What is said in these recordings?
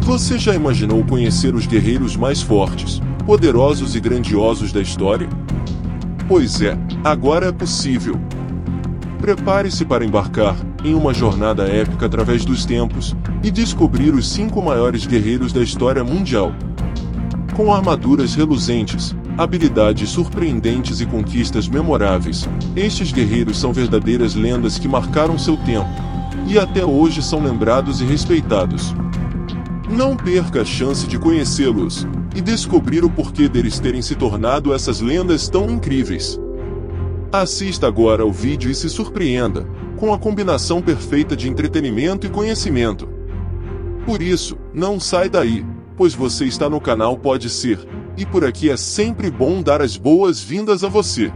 Você já imaginou conhecer os guerreiros mais fortes, poderosos e grandiosos da história? Pois é, agora é possível. Prepare-se para embarcar em uma jornada épica através dos tempos e descobrir os 5 maiores guerreiros da história mundial. Com armaduras reluzentes, habilidades surpreendentes e conquistas memoráveis, estes guerreiros são verdadeiras lendas que marcaram seu tempo, e até hoje são lembrados e respeitados. Não perca a chance de conhecê-los e descobrir o porquê deles terem se tornado essas lendas tão incríveis. Assista agora ao vídeo e se surpreenda, com a combinação perfeita de entretenimento e conhecimento. Por isso, não sai daí, pois você está no canal Pode Ser, e por aqui é sempre bom dar as boas-vindas a você.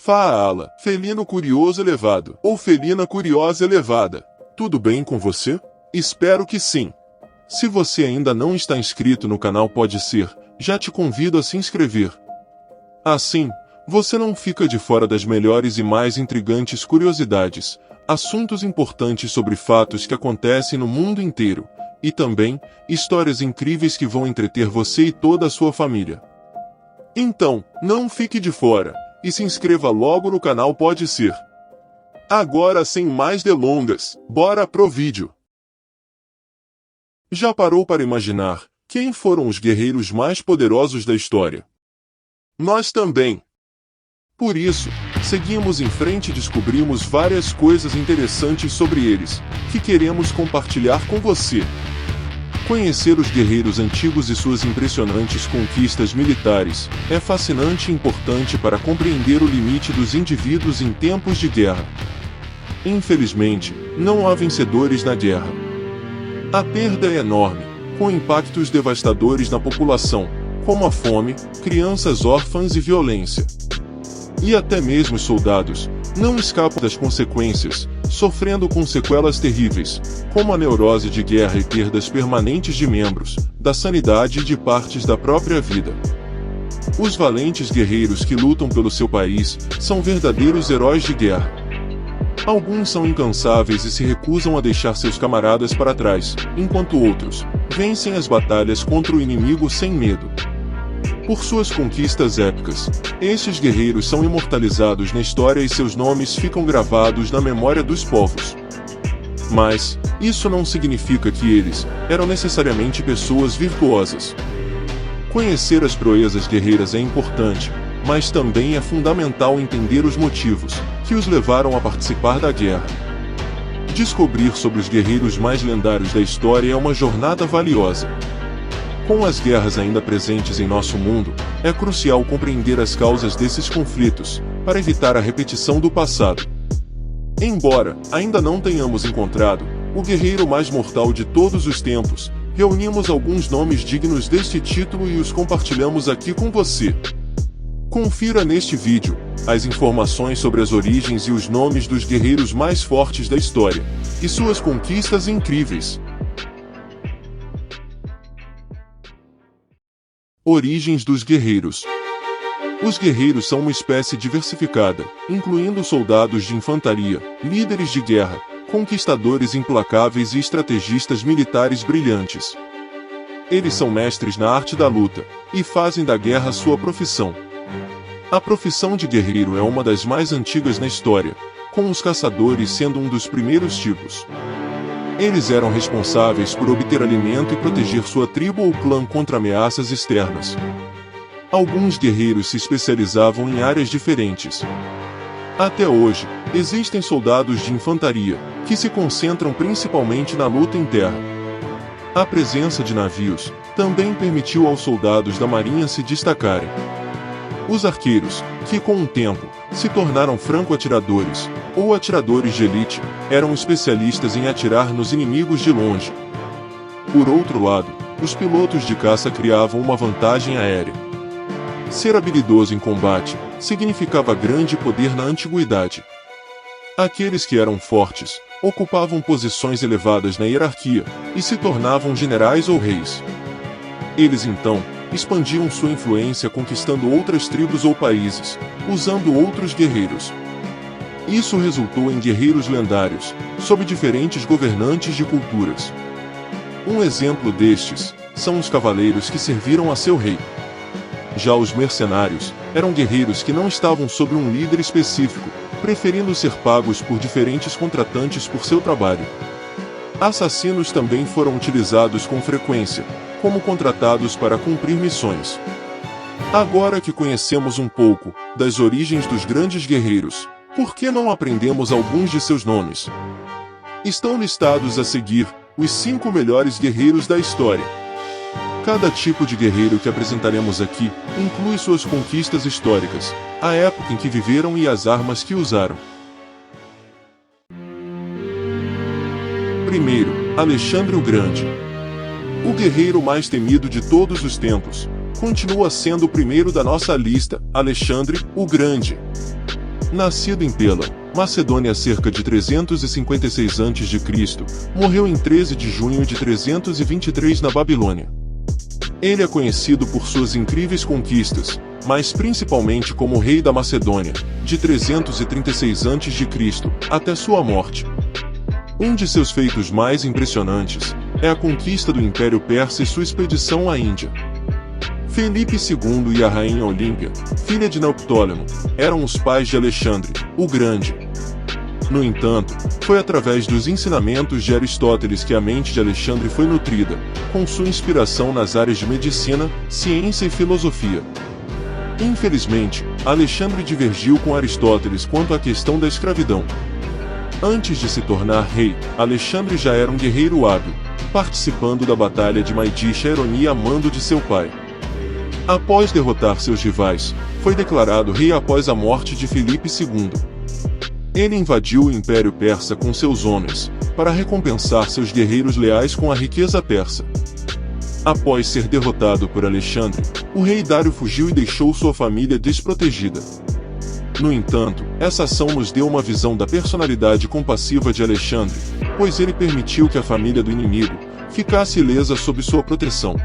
Fala, felino curioso elevado, ou felina curiosa elevada. Tudo bem com você? Espero que sim. Se você ainda não está inscrito no canal Pode Ser, já te convido a se inscrever. Assim, você não fica de fora das melhores e mais intrigantes curiosidades, assuntos importantes sobre fatos que acontecem no mundo inteiro, e também, histórias incríveis que vão entreter você e toda a sua família. Então, não fique de fora. E se inscreva logo no canal Pode Ser. Agora, sem mais delongas, bora pro vídeo. Já parou para imaginar quem foram os guerreiros mais poderosos da história? Nós também. Por isso, seguimos em frente e descobrimos várias coisas interessantes sobre eles, que queremos compartilhar com você. Conhecer os guerreiros antigos e suas impressionantes conquistas militares é fascinante e importante para compreender o limite dos indivíduos em tempos de guerra. Infelizmente, não há vencedores na guerra. A perda é enorme, com impactos devastadores na população, como a fome, crianças órfãs e violência. E até mesmo os soldados não escapam das consequências, sofrendo com sequelas terríveis, como a neurose de guerra e perdas permanentes de membros, da sanidade e de partes da própria vida. Os valentes guerreiros que lutam pelo seu país são verdadeiros heróis de guerra. Alguns são incansáveis e se recusam a deixar seus camaradas para trás, enquanto outros vencem as batalhas contra o inimigo sem medo. Por suas conquistas épicas, estes guerreiros são imortalizados na história e seus nomes ficam gravados na memória dos povos. Mas, isso não significa que eles eram necessariamente pessoas virtuosas. Conhecer as proezas guerreiras é importante, mas também é fundamental entender os motivos que os levaram a participar da guerra. Descobrir sobre os guerreiros mais lendários da história é uma jornada valiosa. Com as guerras ainda presentes em nosso mundo, é crucial compreender as causas desses conflitos, para evitar a repetição do passado. Embora ainda não tenhamos encontrado o guerreiro mais mortal de todos os tempos, reunimos alguns nomes dignos deste título e os compartilhamos aqui com você. Confira neste vídeo as informações sobre as origens e os nomes dos guerreiros mais fortes da história, e suas conquistas incríveis. Origens dos guerreiros. Os guerreiros são uma espécie diversificada, incluindo soldados de infantaria, líderes de guerra, conquistadores implacáveis e estrategistas militares brilhantes. Eles são mestres na arte da luta, e fazem da guerra sua profissão. A profissão de guerreiro é uma das mais antigas na história, com os caçadores sendo um dos primeiros tipos. Eles eram responsáveis por obter alimento e proteger sua tribo ou clã contra ameaças externas. Alguns guerreiros se especializavam em áreas diferentes. Até hoje, existem soldados de infantaria, que se concentram principalmente na luta em terra. A presença de navios também permitiu aos soldados da marinha se destacarem. Os arqueiros, que com o tempo se tornaram franco-atiradores, ou atiradores de elite, eram especialistas em atirar nos inimigos de longe. Por outro lado, os pilotos de caça criavam uma vantagem aérea. Ser habilidoso em combate significava grande poder na antiguidade. Aqueles que eram fortes, ocupavam posições elevadas na hierarquia, e se tornavam generais ou reis. Eles então, expandiam sua influência conquistando outras tribos ou países, usando outros guerreiros. Isso resultou em guerreiros lendários, sob diferentes governantes de culturas. Um exemplo destes, são os cavaleiros que serviram a seu rei. Já os mercenários, eram guerreiros que não estavam sob um líder específico, preferindo ser pagos por diferentes contratantes por seu trabalho. Assassinos também foram utilizados com frequência, como contratados para cumprir missões. Agora que conhecemos um pouco das origens dos grandes guerreiros, por que não aprendemos alguns de seus nomes? Estão listados a seguir os 5 melhores guerreiros da história. Cada tipo de guerreiro que apresentaremos aqui inclui suas conquistas históricas, a época em que viveram e as armas que usaram. Primeiro, Alexandre o Grande. O guerreiro mais temido de todos os tempos, continua sendo o primeiro da nossa lista, Alexandre o Grande. Nascido em Pela, Macedônia cerca de 356 a.C., morreu em 13 de junho de 323 na Babilônia. Ele é conhecido por suas incríveis conquistas, mas principalmente como rei da Macedônia, de 336 a.C. até sua morte. Um de seus feitos mais impressionantes é a conquista do Império Persa e sua expedição à Índia. Felipe II e a rainha Olímpia, filha de Neoptólemo, eram os pais de Alexandre, o Grande. No entanto, foi através dos ensinamentos de Aristóteles que a mente de Alexandre foi nutrida, com sua inspiração nas áreas de medicina, ciência e filosofia. Infelizmente, Alexandre divergiu com Aristóteles quanto à questão da escravidão. Antes de se tornar rei, Alexandre já era um guerreiro hábil, participando da Batalha de Maidicha-Heroni a mando de seu pai. Após derrotar seus rivais, foi declarado rei após a morte de Filipe II. Ele invadiu o Império Persa com seus homens, para recompensar seus guerreiros leais com a riqueza persa. Após ser derrotado por Alexandre, o rei Dário fugiu e deixou sua família desprotegida. No entanto, essa ação nos deu uma visão da personalidade compassiva de Alexandre, pois ele permitiu que a família do inimigo ficasse ilesa sob sua proteção.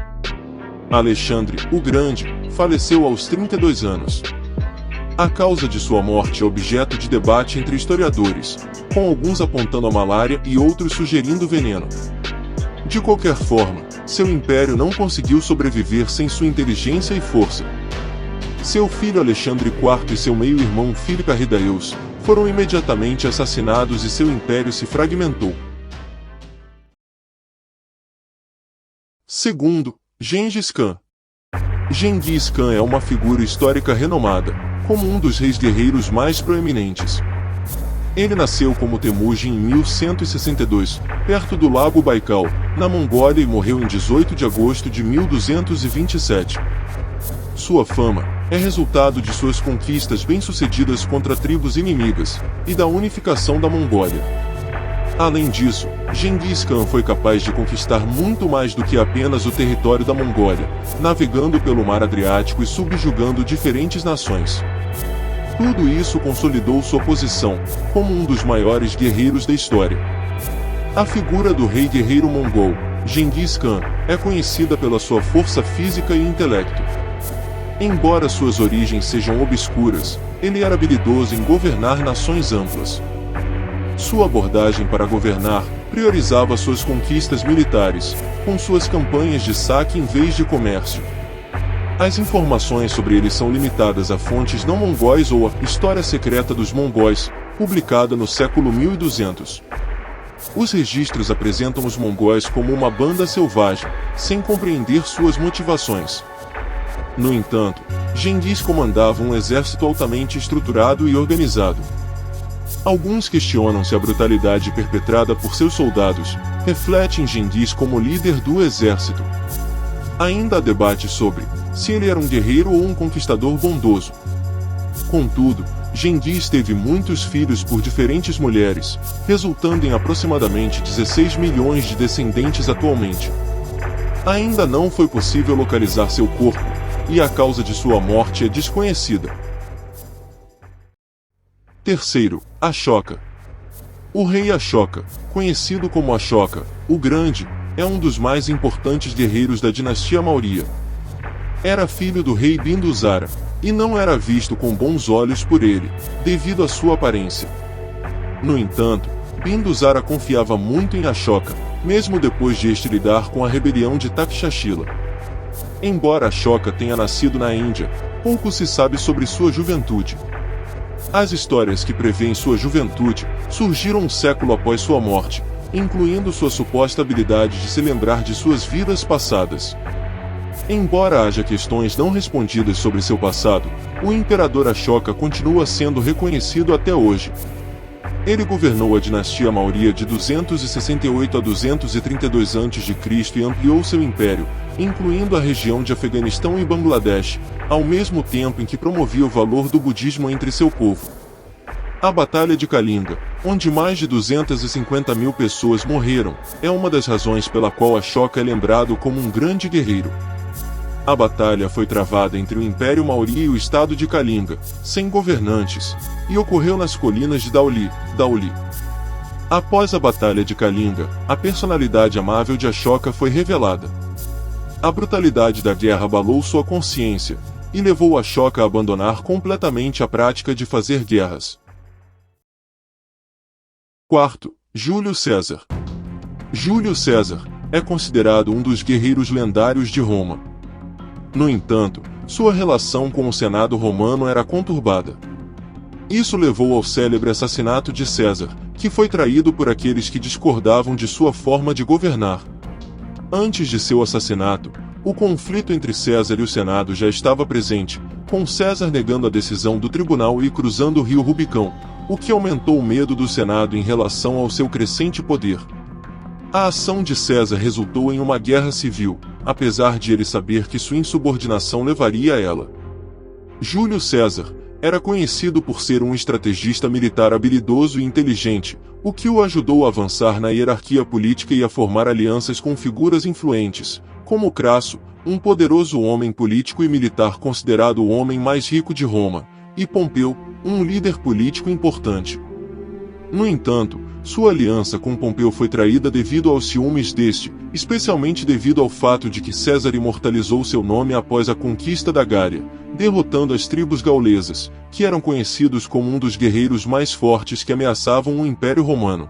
Alexandre, o Grande, faleceu aos 32 anos. A causa de sua morte é objeto de debate entre historiadores, com alguns apontando a malária e outros sugerindo veneno. De qualquer forma, seu império não conseguiu sobreviver sem sua inteligência e força. Seu filho Alexandre IV e seu meio-irmão Filipe Arrhidaeus foram imediatamente assassinados e seu império se fragmentou. Segundo, Gengis Khan. Gengis Khan é uma figura histórica renomada, como um dos reis guerreiros mais proeminentes. Ele nasceu como Temujin em 1162, perto do lago Baikal, na Mongólia e morreu em 18 de agosto de 1227. Sua fama é resultado de suas conquistas bem-sucedidas contra tribos inimigas, e da unificação da Mongólia. Além disso, Gengis Khan foi capaz de conquistar muito mais do que apenas o território da Mongólia, navegando pelo Mar Adriático e subjugando diferentes nações. Tudo isso consolidou sua posição como um dos maiores guerreiros da história. A figura do rei guerreiro mongol, Gengis Khan, é conhecida pela sua força física e intelecto. Embora suas origens sejam obscuras, ele era habilidoso em governar nações amplas. Sua abordagem para governar priorizava suas conquistas militares, com suas campanhas de saque em vez de comércio. As informações sobre ele são limitadas a fontes não mongóis ou a História Secreta dos Mongóis, publicada no século 1200. Os registros apresentam os mongóis como uma banda selvagem, sem compreender suas motivações. No entanto, Gengis comandava um exército altamente estruturado e organizado. Alguns questionam se a brutalidade perpetrada por seus soldados reflete em Gengis como líder do exército. Ainda há debate sobre se ele era um guerreiro ou um conquistador bondoso. Contudo, Gengis teve muitos filhos por diferentes mulheres, resultando em aproximadamente 16 milhões de descendentes atualmente. Ainda não foi possível localizar seu corpo, e a causa de sua morte é desconhecida. Terceiro, Ashoka. O rei Ashoka, conhecido como Ashoka, o Grande, é um dos mais importantes guerreiros da dinastia Maurya. Era filho do rei Bindusara, e não era visto com bons olhos por ele, devido à sua aparência. No entanto, Bindusara confiava muito em Ashoka, mesmo depois de este lidar com a rebelião de Takshashila. Embora Ashoka tenha nascido na Índia, pouco se sabe sobre sua juventude. As histórias que prevêem sua juventude surgiram um século após sua morte, incluindo sua suposta habilidade de se lembrar de suas vidas passadas. Embora haja questões não respondidas sobre seu passado, o imperador Ashoka continua sendo reconhecido até hoje. Ele governou a dinastia Maurya de 268 a 232 a.C. e ampliou seu império, incluindo a região de Afeganistão e Bangladesh, ao mesmo tempo em que promovia o valor do budismo entre seu povo. A Batalha de Kalinga, onde mais de 250.000 pessoas morreram, é uma das razões pela qual Ashoka é lembrado como um grande guerreiro. A batalha foi travada entre o Império Maurya e o estado de Kalinga, sem governantes, e ocorreu nas colinas de Dauli. Após a Batalha de Kalinga, a personalidade amável de Ashoka foi revelada. A brutalidade da guerra abalou sua consciência, e levou Ashoka a abandonar completamente a prática de fazer guerras. Quarto, Júlio César. Júlio César é considerado um dos guerreiros lendários de Roma. No entanto, sua relação com o Senado romano era conturbada. Isso levou ao célebre assassinato de César, que foi traído por aqueles que discordavam de sua forma de governar. Antes de seu assassinato, o conflito entre César e o Senado já estava presente, com César negando a decisão do tribunal e cruzando o rio Rubicão, o que aumentou o medo do Senado em relação ao seu crescente poder. A ação de César resultou em uma guerra civil, apesar de ele saber que sua insubordinação levaria a ela. Júlio César era conhecido por ser um estrategista militar habilidoso e inteligente, o que o ajudou a avançar na hierarquia política e a formar alianças com figuras influentes, como Crasso, um poderoso homem político e militar considerado o homem mais rico de Roma, e Pompeu, um líder político importante. No entanto, sua aliança com Pompeu foi traída devido aos ciúmes deste, especialmente devido ao fato de que César imortalizou seu nome após a conquista da Gália, derrotando as tribos gaulesas, que eram conhecidos como um dos guerreiros mais fortes que ameaçavam o Império Romano.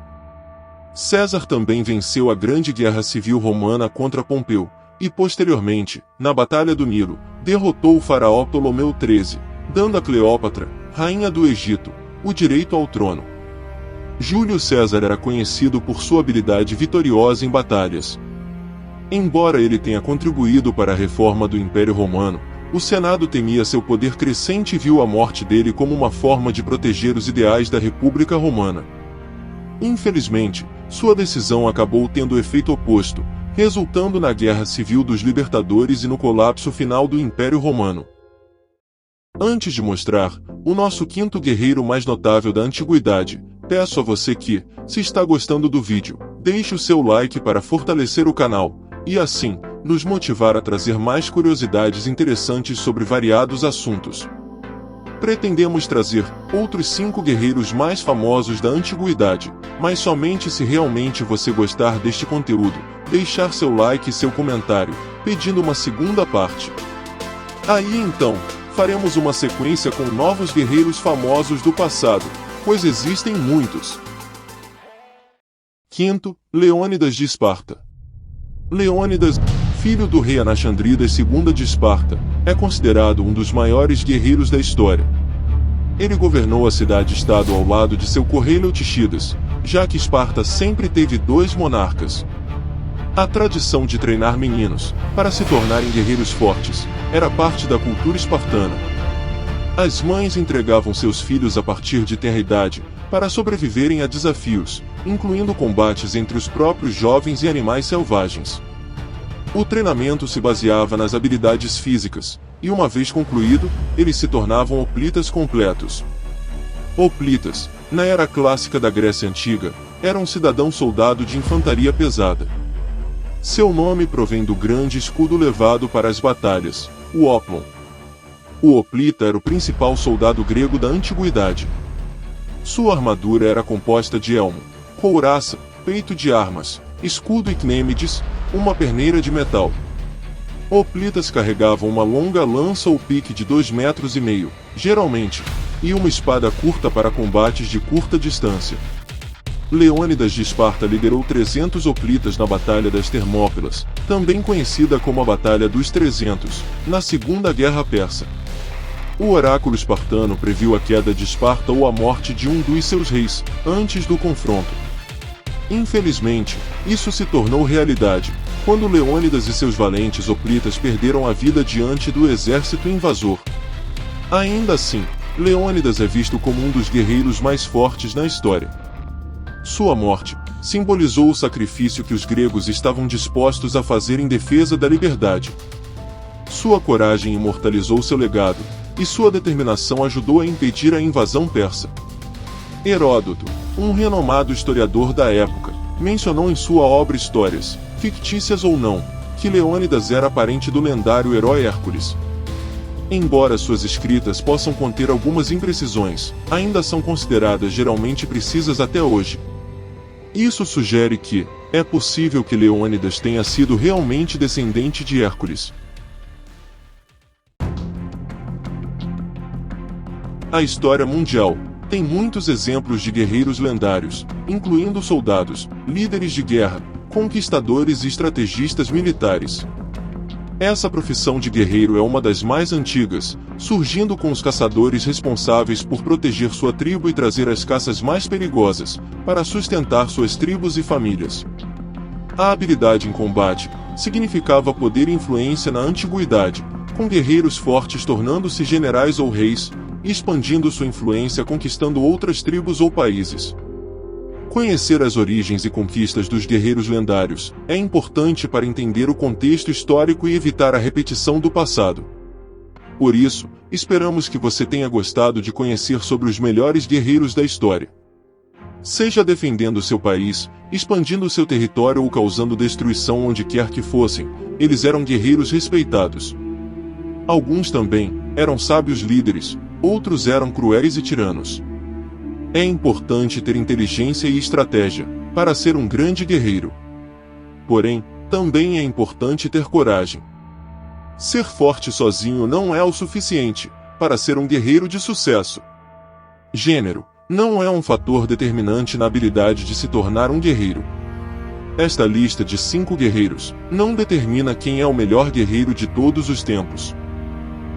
César também venceu a Grande Guerra Civil Romana contra Pompeu, e posteriormente, na Batalha do Nilo, derrotou o faraó Ptolomeu XIII, dando a Cleópatra, rainha do Egito, o direito ao trono. Júlio César era conhecido por sua habilidade vitoriosa em batalhas. Embora ele tenha contribuído para a reforma do Império Romano, o Senado temia seu poder crescente e viu a morte dele como uma forma de proteger os ideais da República Romana. Infelizmente, sua decisão acabou tendo o efeito oposto, resultando na Guerra Civil dos Libertadores e no colapso final do Império Romano. Antes de mostrar o nosso quinto guerreiro mais notável da antiguidade, peço a você que, se está gostando do vídeo, deixe o seu like para fortalecer o canal, e assim, nos motivar a trazer mais curiosidades interessantes sobre variados assuntos. Pretendemos trazer outros 5 guerreiros mais famosos da antiguidade, mas somente se realmente você gostar deste conteúdo, deixar seu like e seu comentário, pedindo uma segunda parte. Aí então, faremos uma sequência com novos guerreiros famosos do passado, pois existem muitos. Quinto, Leônidas de Esparta. Leônidas, filho do rei Anaxandridas II de Esparta, é considerado um dos maiores guerreiros da história. Ele governou a cidade-estado ao lado de seu co-rei Leotíchidas, já que Esparta sempre teve 2 monarcas. A tradição de treinar meninos, para se tornarem guerreiros fortes, era parte da cultura espartana. As mães entregavam seus filhos a partir de tenra idade, para sobreviverem a desafios, incluindo combates entre os próprios jovens e animais selvagens. O treinamento se baseava nas habilidades físicas, e uma vez concluído, eles se tornavam hoplitas completos. Hoplitas, na era clássica da Grécia Antiga, era um cidadão-soldado de infantaria pesada. Seu nome provém do grande escudo levado para as batalhas, o oplon. O hoplita era o principal soldado grego da antiguidade. Sua armadura era composta de elmo, couraça, peito de armas, escudo e cnêmides, uma perneira de metal. Hoplitas carregavam uma longa lança ou pique de 2,5 metros, geralmente, e uma espada curta para combates de curta distância. Leônidas de Esparta liderou 300 hoplitas na Batalha das Termópilas, também conhecida como a Batalha dos 300, na Segunda Guerra Persa. O oráculo espartano previu a queda de Esparta ou a morte de um dos seus reis, antes do confronto. Infelizmente, isso se tornou realidade, quando Leônidas e seus valentes hoplitas perderam a vida diante do exército invasor. Ainda assim, Leônidas é visto como um dos guerreiros mais fortes na história. Sua morte simbolizou o sacrifício que os gregos estavam dispostos a fazer em defesa da liberdade. Sua coragem imortalizou seu legado, e sua determinação ajudou a impedir a invasão persa. Heródoto, um renomado historiador da época, mencionou em sua obra Histórias, fictícias ou não, que Leônidas era parente do lendário herói Hércules. Embora suas escritas possam conter algumas imprecisões, ainda são consideradas geralmente precisas até hoje. Isso sugere que é possível que Leônidas tenha sido realmente descendente de Hércules. A história mundial tem muitos exemplos de guerreiros lendários, incluindo soldados, líderes de guerra, conquistadores e estrategistas militares. Essa profissão de guerreiro é uma das mais antigas, surgindo com os caçadores responsáveis por proteger sua tribo e trazer as caças mais perigosas, para sustentar suas tribos e famílias. A habilidade em combate significava poder e influência na antiguidade, com guerreiros fortes tornando-se generais ou reis, e expandindo sua influência conquistando outras tribos ou países. Conhecer as origens e conquistas dos guerreiros lendários é importante para entender o contexto histórico e evitar a repetição do passado. Por isso, esperamos que você tenha gostado de conhecer sobre os melhores guerreiros da história. Seja defendendo seu país, expandindo seu território ou causando destruição onde quer que fossem, eles eram guerreiros respeitados. Alguns também eram sábios líderes, outros eram cruéis e tiranos. É importante ter inteligência e estratégia para ser um grande guerreiro. Porém, também é importante ter coragem. Ser forte sozinho não é o suficiente para ser um guerreiro de sucesso. Gênero não é um fator determinante na habilidade de se tornar um guerreiro. Esta lista de 5 guerreiros não determina quem é o melhor guerreiro de todos os tempos.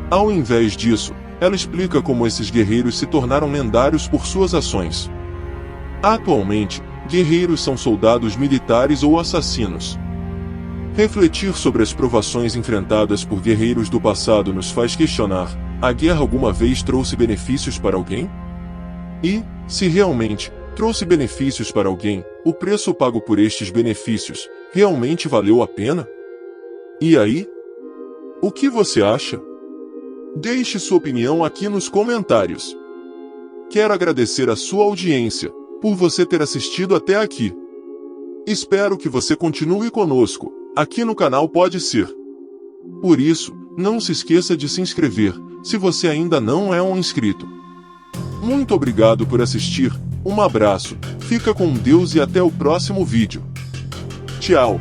Ao invés disso, ela explica como esses guerreiros se tornaram lendários por suas ações. Atualmente, guerreiros são soldados militares ou assassinos. Refletir sobre as provações enfrentadas por guerreiros do passado nos faz questionar: a guerra alguma vez trouxe benefícios para alguém? E, se realmente trouxe benefícios para alguém, o preço pago por estes benefícios realmente valeu a pena? E aí? O que você acha? Deixe sua opinião aqui nos comentários. Quero agradecer a sua audiência, por você ter assistido até aqui. Espero que você continue conosco, aqui no canal Pode Ser. Por isso, não se esqueça de se inscrever, se você ainda não é um inscrito. Muito obrigado por assistir, um abraço, fica com Deus e até o próximo vídeo. Tchau!